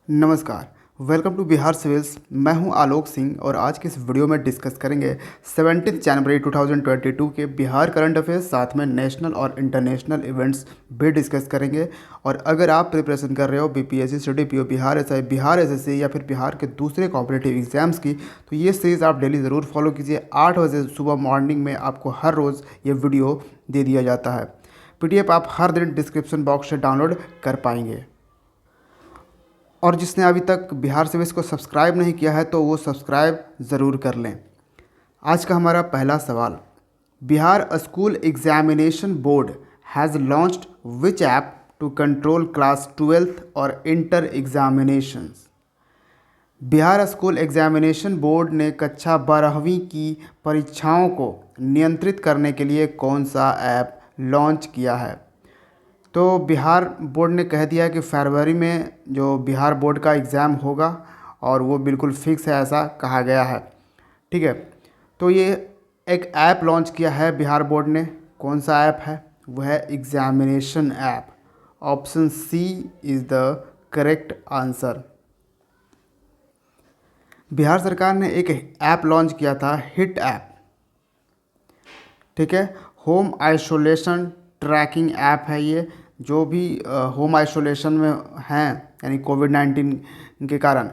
नमस्कार। Welcome to Bihar civils. मैं हूं आलोक सिंह और आज के इस वीडियो में डिस्कस करेंगे 17 जनवरी 2022 के बिहार करंट अफेयर्स, साथ में नेशनल और इंटरनेशनल इवेंट्स भी डिस्कस करेंगे। और अगर आप प्रिपरेशन कर रहे हो BPSC, CDPO, Bihar SI, Bihar SSC या फिर बिहार के दूसरे कॉम्पिटिटिव एग्जाम्स की, तो ये सीरीज़ आप डेली ज़रूर फॉलो कीजिए। 8 बजे सुबह मॉर्निंग में आपको हर रोज़ ये वीडियो दे दिया जाता है। पीडीएफ आप हर दिन डिस्क्रिप्शन बॉक्स से डाउनलोड कर पाएंगे। और जिसने अभी तक बिहार सिविल्स को सब्सक्राइब नहीं किया है तो वो सब्सक्राइब ज़रूर कर लें। आज का हमारा पहला सवाल, Bihar school examination board has launched which app to control class 12th और inter examinations. Bihar school examination board ने कक्षा 12वीं की परीक्षाओं को नियंत्रित करने के लिए कौन सा ऐप लॉन्च किया है? तो बिहार बोर्ड ने कह दिया है कि फरवरी में जो बिहार बोर्ड का एग्ज़ाम होगा और वो बिल्कुल फिक्स है, ऐसा कहा गया है। ठीक है, तो ये एक ऐप लॉन्च किया है बिहार बोर्ड ने। कौन सा ऐप है? वो है examination app. Option C is the correct answer. Bihar सरकार ने एक ऐप लॉन्च किया था, हिट ऐप। ठीक है, होम आइसोलेशन ट्रैकिंग ऐप है ये। जो भी होम आइसोलेशन में हैं, यानी कोविड-19 के कारण,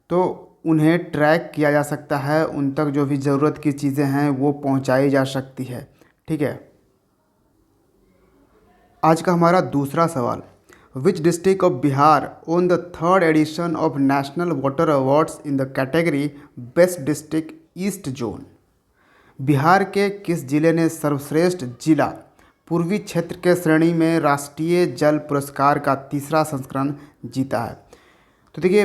तो उन्हें ट्रैक किया जा सकता है, उन तक जो भी ज़रूरत की चीज़ें हैं वो पहुंचाई जा सकती है। ठीक है, आज का हमारा दूसरा सवाल, which district of Bihar own the third edition of national water awards in the category best district east zone. Bihar के किस जिले ने सर्वश्रेष्ठ जिला पूर्वी क्षेत्र के श्रेणी में राष्ट्रीय जल पुरस्कार का तीसरा संस्करण जीता है? तो देखिए,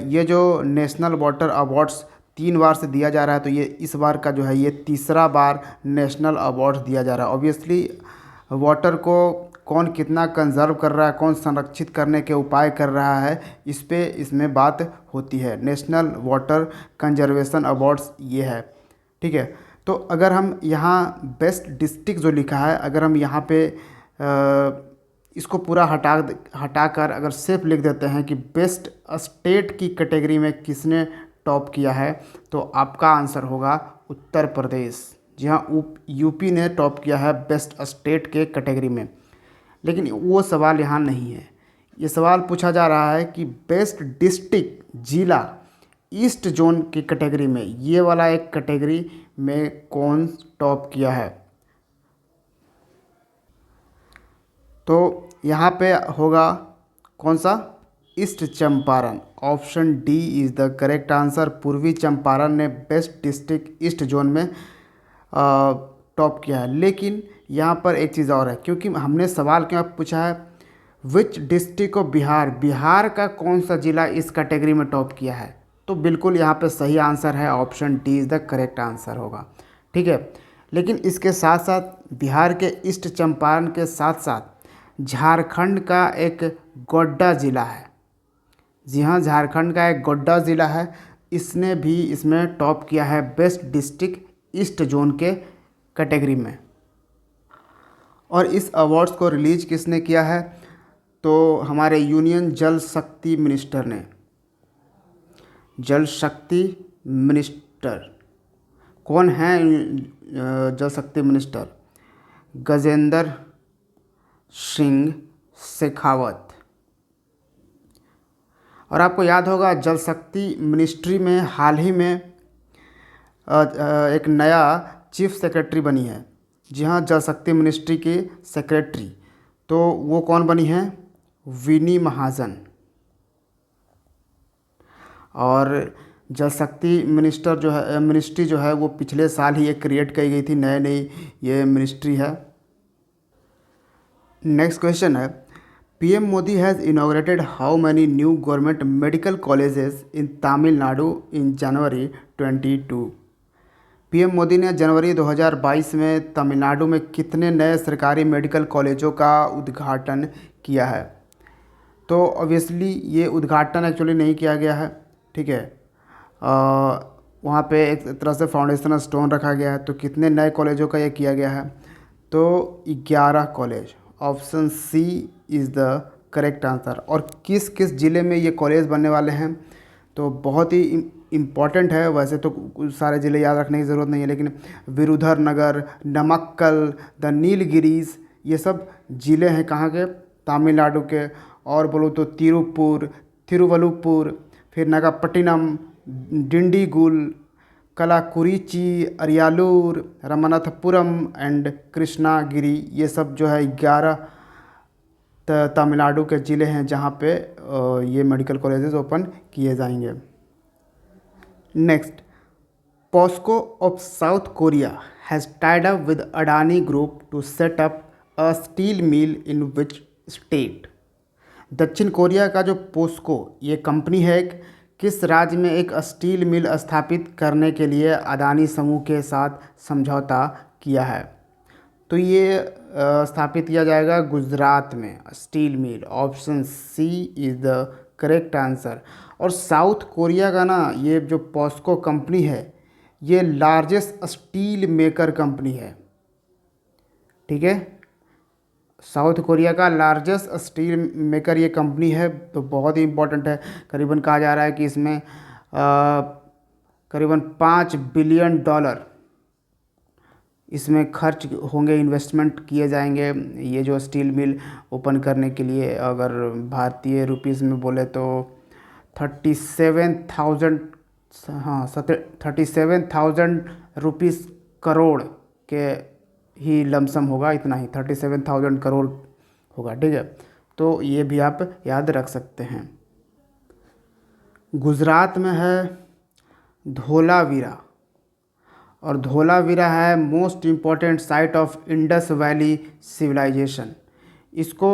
ये जो नेशनल वाटर अवार्ड्स 3 बार से दिया जा रहा है, तो ये इस बार का जो है ये तीसरा बार नेशनल अवार्ड दिया जा रहा है। ऑब्वियसली वाटर को कौन कितना कंजर्व कर रहा है, कौन संरक्षित करने के उपाय कर रहा है, इस पे इसमें बात होती है। नेशनल वाटर कंजर्वेशन अवार्ड्स ये है। ठीक है, तो अगर हम यहाँ बेस्ट डिस्ट्रिक्ट जो लिखा है, अगर हम यहाँ पे इसको पूरा हटाकर अगर सिर्फ लिख देते हैं कि बेस्ट स्टेट की कैटेगरी में किसने टॉप किया है, तो आपका आंसर होगा उत्तर प्रदेश। जी हाँ, यूपी ने टॉप किया है बेस्ट स्टेट के कैटेगरी में। लेकिन वो सवाल यहाँ नहीं है। ये सवाल पूछा जा रहा है कि बेस्ट डिस्ट्रिक्ट जिला ईस्ट जोन की कैटेगरी में, ये वाला एक कैटेगरी में कौन टॉप किया है। तो यहाँ पे होगा कौन सा? East Champaran. Option D is the correct answer. पूर्वी चंपारण ने बेस्ट डिस्ट्रिक्ट ईस्ट जोन में टॉप किया है। लेकिन यहाँ पर एक चीज़ और है, क्योंकि हमने सवाल क्यों पूछा है which district of Bihar, Bihar का कौन सा जिला इस कैटेगरी में टॉप किया है, तो बिल्कुल यहाँ पे सही आंसर है, option D is the correct answer होगा। ठीक है, लेकिन इसके साथ साथ बिहार के ईस्ट चंपारण के साथ साथ झारखंड का एक गोड्डा ज़िला है। जी हाँ, झारखंड का एक गोड्डा ज़िला है, इसने भी इसमें टॉप किया है बेस्ट डिस्ट्रिक्ट ईस्ट जोन के कैटेगरी में। और इस अवार्ड्स को रिलीज किसने किया है? तो हमारे यूनियन जल शक्ति मिनिस्टर ने। जल शक्ति मिनिस्टर कौन है? जल शक्ति मिनिस्टर गजेंद्र सिंह शेखावत। और आपको याद होगा जल शक्ति मिनिस्ट्री में हाल ही में एक नया चीफ सेक्रेटरी बनी है। जी हाँ, जल शक्ति मिनिस्ट्री की सेक्रेटरी, तो वो कौन बनी है? विनी महाजन। और जल शक्ति मिनिस्ट्री जो है वो पिछले साल ही एक क्रिएट की गई थी, नई ये मिनिस्ट्री है। नेक्स्ट क्वेश्चन है, PM Modi has inaugurated how many new government medical colleges in Tamil Nadu in January 22। PM Modi ने जनवरी 2022 में तमिलनाडु में कितने नए सरकारी मेडिकल कॉलेजों का उद्घाटन किया है? तो ऑब्वियसली ये उद्घाटन एक्चुअली नहीं किया गया है। ठीक है, वहाँ पे एक तरह से फाउंडेशन स्टोन रखा गया है। तो कितने नए कॉलेजों का ये किया गया है? तो 11 college. Option C is the correct answer. और किस किस ज़िले में ये कॉलेज बनने वाले हैं, तो बहुत ही इम्पॉर्टेंट है। वैसे तो कुछ सारे ज़िले याद रखने की ज़रूरत नहीं है, लेकिन विरुधुनगर, नमक्कल, द नीलगिरीज, ये सब ज़िले हैं कहाँ के, तमिलनाडु के। और बोलो तो तिरुपुर, तिरुवल्लुपुर, फिर नागपट्टिनम, डिंडीगुल, कलाकुरिची, अरियालूर, रामनाथपुरम एंड कृष्णागिरी, ये सब जो है 11 तमिलनाडु के ज़िले हैं जहाँ पे ये मेडिकल कॉलेजेस ओपन किए जाएंगे। Next, POSCO of South Korea has tied up with Adani Group to set up a steel mill in which state? दक्षिण कोरिया का जो पोस्को ये कंपनी है, एक किस राज्य में एक स्टील मिल स्थापित करने के लिए अदानी समूह के साथ समझौता किया है? तो ये स्थापित किया जाएगा गुजरात में, steel mill. Option C is the correct answer. और साउथ कोरिया का ना ये जो पॉस्को कंपनी है, ये लार्जेस्ट स्टील मेकर कंपनी है, ठीक है। साउथ कोरिया का लार्जेस्ट स्टील मेकर ये कंपनी है, तो बहुत ही इम्पोर्टेंट है। करीबन कहा जा रहा है कि इसमें करीबन $5 बिलियन इसमें खर्च होंगे, इन्वेस्टमेंट किए जाएंगे ये जो स्टील मिल ओपन करने के लिए। अगर भारतीय रुपीस में बोले तो 37,000, हाँ 37,000 रुपीस करोड़ के ही लमसम होगा, इतना ही 37,000 करोड़ होगा, ठीक है। तो ये भी आप याद रख सकते हैं। गुजरात में है धोलावीरा, और धोलावीरा है most important site of Indus valley civilisation. इसको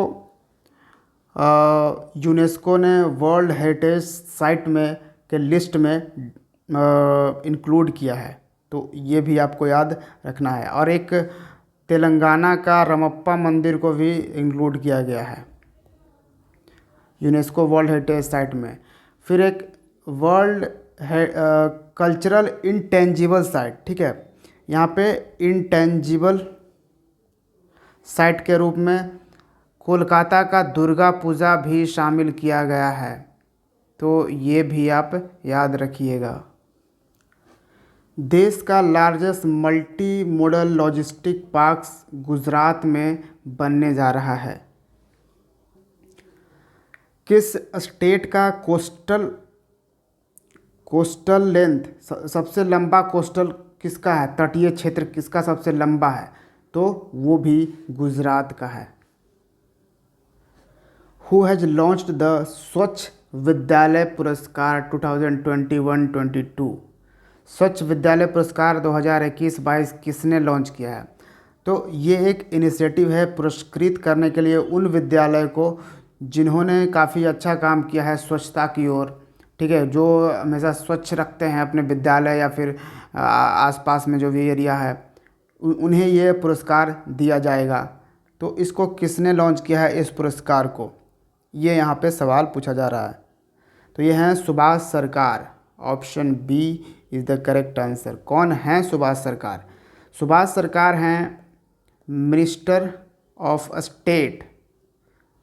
यूनेस्को ने वर्ल्ड हेरिटेज साइट में के लिस्ट में इंक्लूड किया है, तो ये भी आपको याद रखना है। और एक तेलंगाना का रमप्पा मंदिर को भी इंक्लूड किया गया है यूनेस्को वर्ल्ड हेरिटेज साइट में। फिर एक वर्ल्ड कल्चरल इंटेंजिबल साइट, ठीक है, यहाँ पे इंटेंजिबल साइट के रूप में कोलकाता का दुर्गा पूजा भी शामिल किया गया है, तो ये भी आप याद रखिएगा। देश का largest multi modal logistic parks Gujarat में बनने जा रहा है। किस स्टेट का कोस्टल लेंथ सबसे लंबा, कोस्टल किसका है, तटीय क्षेत्र किसका सबसे लंबा है, तो वो भी गुजरात का है। हु हैज़ लॉन्च्ड द स्वच्छ विद्यालय पुरस्कार 2021-22? स्वच्छ विद्यालय पुरस्कार 2021-22 किसने लॉन्च किया है? तो ये एक इनिशिएटिव है पुरस्कृत करने के लिए उन विद्यालय को जिन्होंने काफ़ी अच्छा काम किया है स्वच्छता की ओर, ठीक है, जो हमेशा स्वच्छ रखते हैं अपने विद्यालय या फिर आसपास में जो भी एरिया है, उन्हें ये पुरस्कार दिया जाएगा। तो इसको किसने लॉन्च किया है इस पुरस्कार को, ये यहाँ पे सवाल पूछा जा रहा है। तो ये हैं Subhas Sarkar. Option B is the correct answer. कौन हैं सुभाष सरकार? सुभाष सरकार हैं minister of state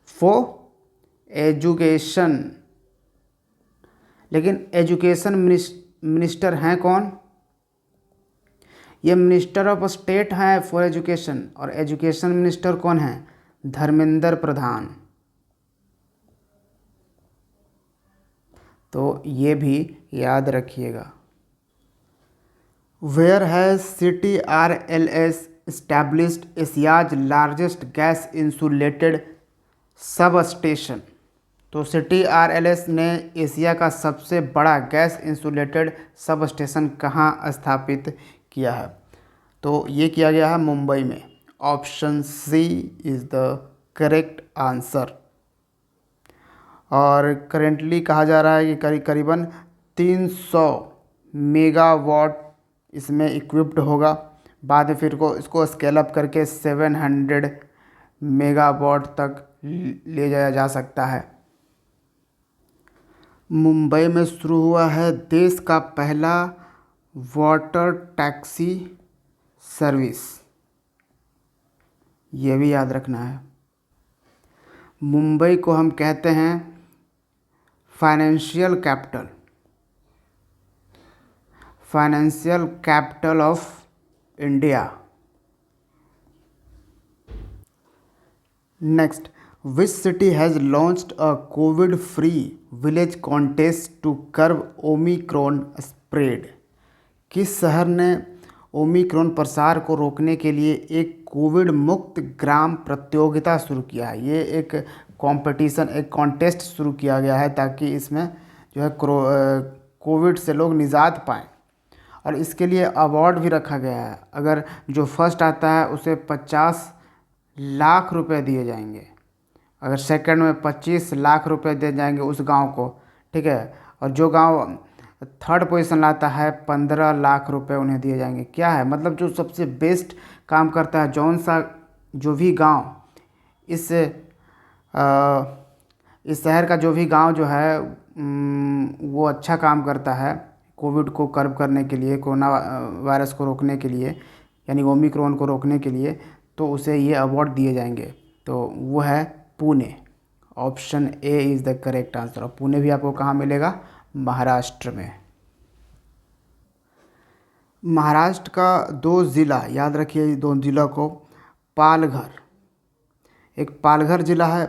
for education. लेकिन एजुकेशन मिनिस्टर हैं कौन? ये मिनिस्टर ऑफ स्टेट हैं फॉर एजुकेशन, और एजुकेशन मिनिस्टर कौन हैं? धर्मेंद्र प्रधान। तो ये भी याद रखिएगा। Where has CTRLS established Asia's largest gas insulated sub station? तो CTRLS ने एशिया का सबसे बड़ा गैस इंसुलेटेड सब स्टेशन कहाँ स्थापित किया है? तो ये किया गया है मुंबई में। Option C is the correct answer. और करेंटली कहा जा रहा है कि करीबन 300 मेगावाट इसमें इक्विप्ड होगा। बाद में फिर को इसको स्केल अप करके 700 मेगावाट तक ले जाया जा सकता है। मुंबई में शुरू हुआ है देश का पहला वाटर टैक्सी सर्विस, ये भी याद रखना है। मुंबई को हम कहते हैं financial capital, financial capital of India. Next, which city has launched a covid free village contest to curb omicron spread? किस शहर ने ओमिक्रॉन प्रसार को रोकने के लिए एक कोविड मुक्त ग्राम प्रतियोगिता शुरू किया है? ये एक कंपटीशन, एक कॉन्टेस्ट शुरू किया गया है ताकि इसमें जो है कोविड से लोग निजात पाएँ, और इसके लिए अवार्ड भी रखा गया है। अगर जो फर्स्ट आता है उसे 50 लाख रुपए दिए जाएंगे, अगर सेकंड में 25 लाख रुपए दिए जाएंगे उस गांव को, ठीक है, और जो गांव थर्ड पोजीशन लाता है 15 लाख रुपए उन्हें दिए जाएंगे। क्या है मतलब, जो सबसे बेस्ट काम करता है, जौन सा जो भी गांव इस शहर का जो भी गांव जो है वो अच्छा काम करता है कोविड को कर्व करने के लिए, कोरोना वायरस को रोकने के लिए, यानी ओमिक्रॉन को रोकने के लिए, तो उसे ये अवार्ड दिए जाएंगे। तो वो है Pune. Option A is the correct answer. और पुणे भी आपको कहाँ मिलेगा? महाराष्ट्र में। महाराष्ट्र का 2 ज़िला याद रखिए, 2 ज़िला को। पालघर, एक पालघर ज़िला है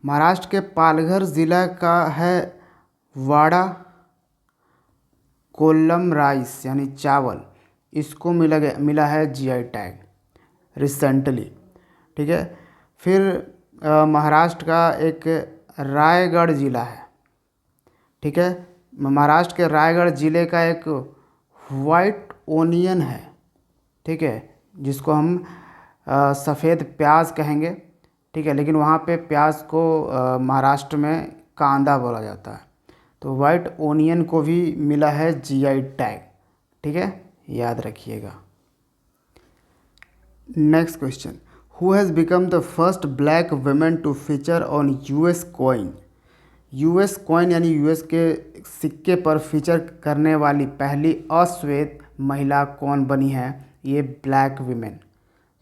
महाराष्ट्र के। पालघर ज़िला का है वाड़ा कोल्लम राइस यानी चावल, इसको मिला है जीआई टैग रिसेंटली, ठीक है। फिर महाराष्ट्र का एक रायगढ़ ज़िला है, ठीक है। महाराष्ट्र के रायगढ़ ज़िले का एक वाइट ओनियन है, ठीक है, जिसको हम सफ़ेद प्याज कहेंगे, ठीक है, लेकिन वहाँ पे प्याज को महाराष्ट्र में कांदा बोला जाता है। तो वाइट ओनियन को भी मिला है जीआई टैग, ठीक है, याद रखिएगा। Next question, who has become the first black women to feature on US coin? US coin यानी यूएस के सिक्के पर फीचर करने वाली पहली अश्वेत महिला कौन बनी है? ये ब्लैक वुमेन,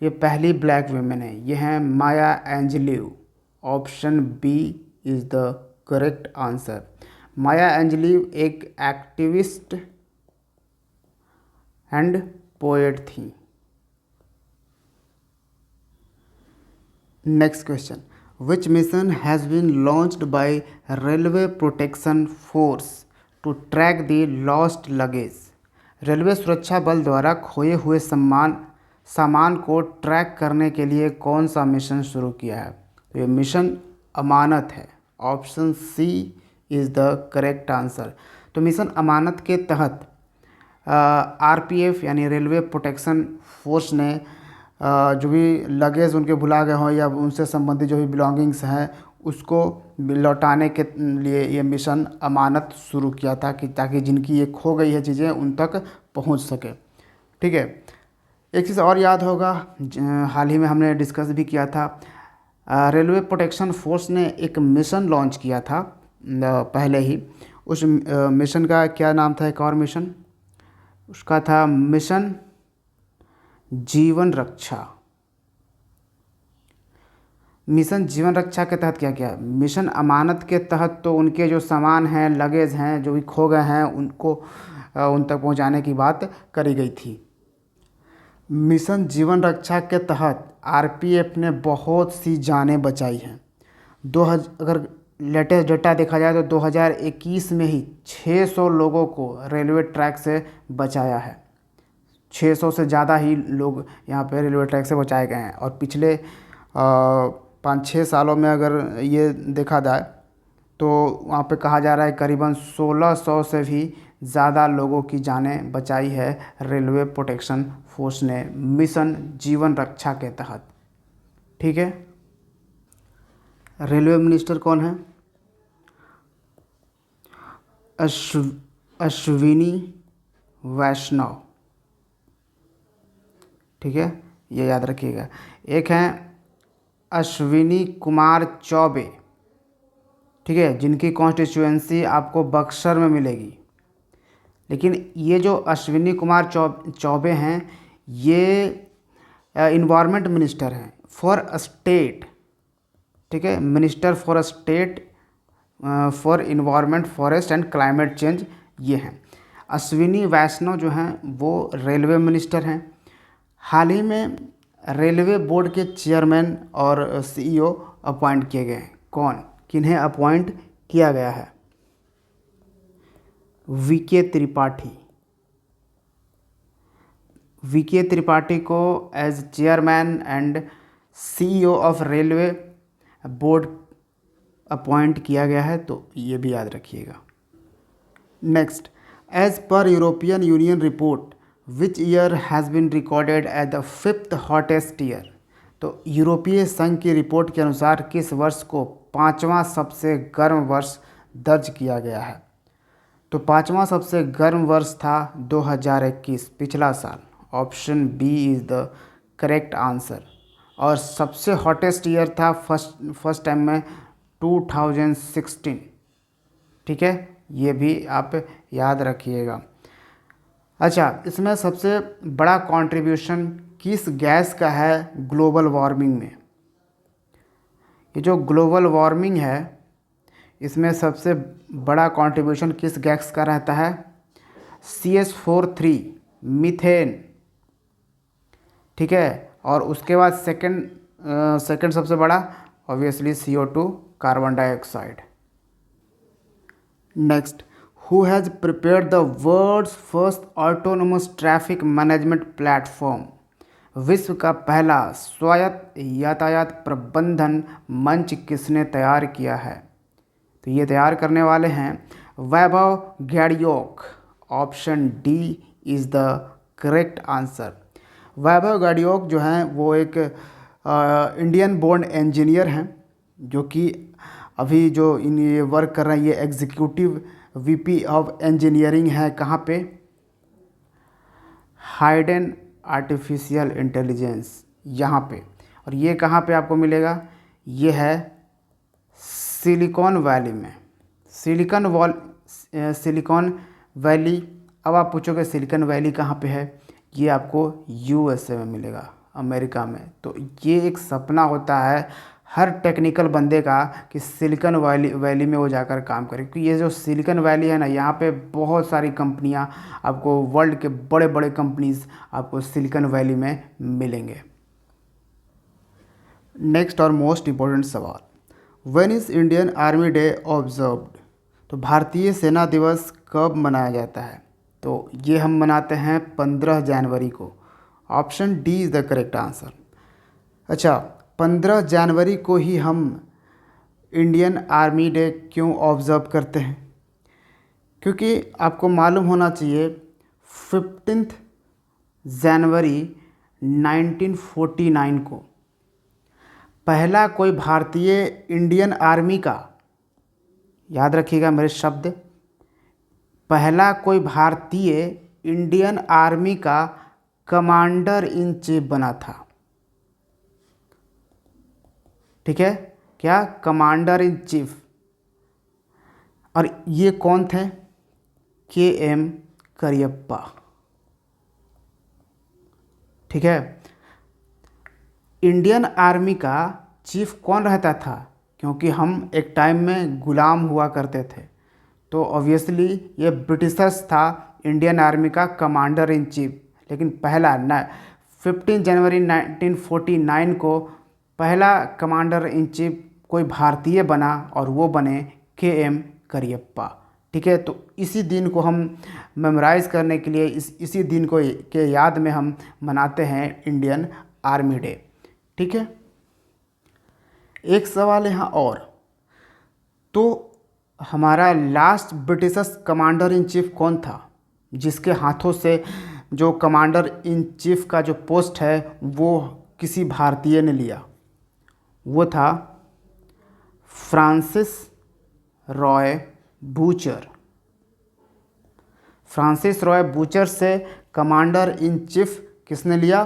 ये पहली ब्लैक वुमेन है, ये हैं Maya Angelou. Option B is the correct answer. Maya Angelou एक एक्टिविस्ट एंड पोएट थी। Next question, which mission has been launched by railway protection force to track the lost luggage? Railway सुरक्षा बल द्वारा खोए हुए सामान को ट्रैक करने के लिए कौन सा मिशन शुरू किया है? तो ये मिशन अमानत है। Option C is the correct answer. तो मिशन अमानत के तहत आरपीएफ यानी रेलवे प्रोटेक्शन फोर्स ने जो भी लगेज उनके भुला गए हों या उनसे संबंधित जो भी बिलोंगिंग्स हैं उसको लौटाने के लिए ये मिशन अमानत शुरू किया था, कि ताकि जिनकी ये खो गई है चीज़ें उन तक पहुंच सके, ठीक है। एक चीज़ और याद होगा, हाल ही में हमने डिस्कस भी किया था, रेलवे प्रोटेक्शन फोर्स ने एक मिशन लॉन्च किया था पहले ही। उस मिशन का क्या नाम था? एक और मिशन, उसका था मिशन जीवन रक्षा। मिशन जीवन रक्षा के तहत क्या किया? मिशन अमानत के तहत तो उनके जो सामान हैं, लगेज हैं, जो भी खो गए हैं, उनको उन तक पहुंचाने की बात करी गई थी। मिशन जीवन रक्षा के तहत आरपीएफ ने बहुत सी जानें बचाई हैं। अगर लेटेस्ट डेटा देखा जाए तो 2021 में ही 600 लोगों को रेलवे ट्रैक से बचाया है। 600 से ज़्यादा ही लोग यहाँ पे रेलवे ट्रैक से बचाए गए हैं। और पिछले 5-6 सालों में अगर ये देखा जाए तो वहाँ पे कहा जा रहा है करीबन 1600 से भी ज़्यादा लोगों की जानें बचाई है रेलवे प्रोटेक्शन फोर्स ने मिशन जीवन रक्षा के तहत, ठीक है। रेलवे मिनिस्टर कौन है? अश्विनी वैष्णव, ठीक है, ये याद रखिएगा। एक हैं अश्विनी कुमार चौबे, ठीक है, जिनकी कॉन्स्टिट्यूएंसी आपको बक्सर में मिलेगी। लेकिन ये जो अश्विनी कुमार चौबे हैं, ये इन्वायरमेंट मिनिस्टर हैं फॉर स्टेट, ठीक है, minister for state for environment forest and climate change ये हैं। अश्विनी वैष्णव जो हैं वो रेलवे मिनिस्टर हैं। हाल ही में रेलवे बोर्ड के चेयरमैन और सीईओ अपॉइंट किए गए हैं। कौन, किन्हें अपॉइंट किया गया है? वीके त्रिपाठी। वीके त्रिपाठी को as chairman and CEO of railway board appoint किया गया है, तो ये भी याद रखिएगा। Next, as per European Union report which year has been recorded at the 5th hottest year. तो यूरोपीय संघ की रिपोर्ट के अनुसार किस वर्ष को 5वां सबसे गर्म वर्ष दर्ज किया गया है? तो 5वां सबसे गर्म वर्ष था 2021, पिछला साल। Option B is the correct answer. और सबसे हॉटेस्ट ईयर था फर्स्ट टाइम में 2016। ठीक है, ये भी आप याद रखिएगा। अच्छा, इसमें सबसे बड़ा कंट्रीब्यूशन किस गैस का है ग्लोबल वार्मिंग में? ये जो ग्लोबल वार्मिंग है इसमें सबसे बड़ा कंट्रीब्यूशन किस गैस का रहता है? CH4 methane. ठीक है, और उसके बाद सेकंड सबसे बड़ा obviously CO2 carbon dioxide. Next, who has prepared the world's first autonomous traffic management platform. विश्व का पहला स्वायत्त यातायात प्रबंधन मंच किसने तैयार किया है? तो ये तैयार करने वाले हैं Vaibhav Gadiok. Option D is the correct answer. Vaibhav Gadiok जो हैं वो एक इंडियन बोर्न इंजीनियर हैं, जो कि अभी जो इन ये वर्क कर रहे हैं, ये एग्जीक्यूटिव VP ऑफ इंजीनियरिंग है। कहाँ पे? हाइडेन आर्टिफिशियल इंटेलिजेंस, यहाँ पे। और ये कहाँ पे आपको मिलेगा? ये है सिलिकॉन वैली में। Silicon valley. अब आप पूछोगे सिलिकॉन वैली कहाँ पे है? ये आपको USA में मिलेगा, अमेरिका में। तो ये एक सपना होता है हर टेक्निकल बंदे का कि सिलिकॉन वैली में वो जाकर काम करे, क्योंकि ये जो सिलिकॉन वैली है ना, यहाँ पे बहुत सारी कंपनियाँ आपको, वर्ल्ड के बड़े बड़े कंपनीज आपको सिलिकॉन वैली में मिलेंगे। नेक्स्ट और मोस्ट इम्पोर्टेंट सवाल, when is Indian army day observed. तो भारतीय सेना दिवस कब मनाया जाता है? तो ये हम मनाते हैं 15 जनवरी को। Option D is the correct answer. अच्छा, 15 जनवरी को ही हम इंडियन आर्मी डे क्यों ऑब्ज़र्व करते हैं? क्योंकि आपको मालूम होना चाहिए 15 जनवरी 1949 को पहला कोई भारतीय इंडियन आर्मी का, याद रखिएगा मेरे शब्द, पहला कोई भारतीय इंडियन आर्मी का कमांडर इन चीफ बना था। ठीक है, क्या? Commander in chief. और ये कौन थे? KM करियप्पा। ठीक है, इंडियन आर्मी का चीफ कौन रहता था? क्योंकि हम एक टाइम में गुलाम हुआ करते थे, तो ऑब्वियसली ये ब्रिटिशर्स था इंडियन आर्मी का कमांडर इन चीफ। लेकिन पहला 15 जनवरी 1949 को पहला कमांडर इन चीफ कोई भारतीय बना, और वो बने KM करियप्पा। ठीक है, तो इसी दिन को हम मेमोराइज़ करने के लिए इसी दिन को के याद में हम मनाते हैं इंडियन आर्मी डे। ठीक है, एक सवाल यहाँ और, तो हमारा last Britishers commander in chief कौन था जिसके हाथों से जो कमांडर इन चीफ का जो पोस्ट है वो किसी भारतीय ने लिया? वो था Francis Roy butcher. Francis Roy butcher से कमांडर इन चीफ किसने लिया?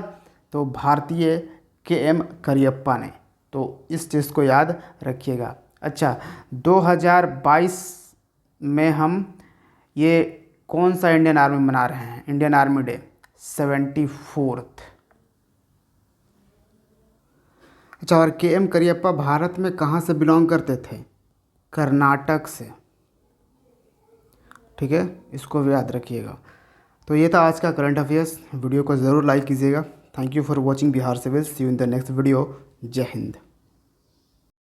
तो भारतीय KM करियप्पा ने। तो इस चीज़ को याद रखिएगा। अच्छा, 2022 में हम ये कौन सा इंडियन आर्मी मना रहे हैं? Indian army day 74th। अच्छा, और के एम करियप्पा भारत में कहाँ से बिलोंग करते थे? कर्नाटक से। ठीक है, इसको भी याद रखिएगा। तो ये था आज का करंट अफेयर्स। वीडियो को ज़रूर लाइक कीजिएगा। Thank you for watching Bihar civils. See you in the next video. जय हिंद।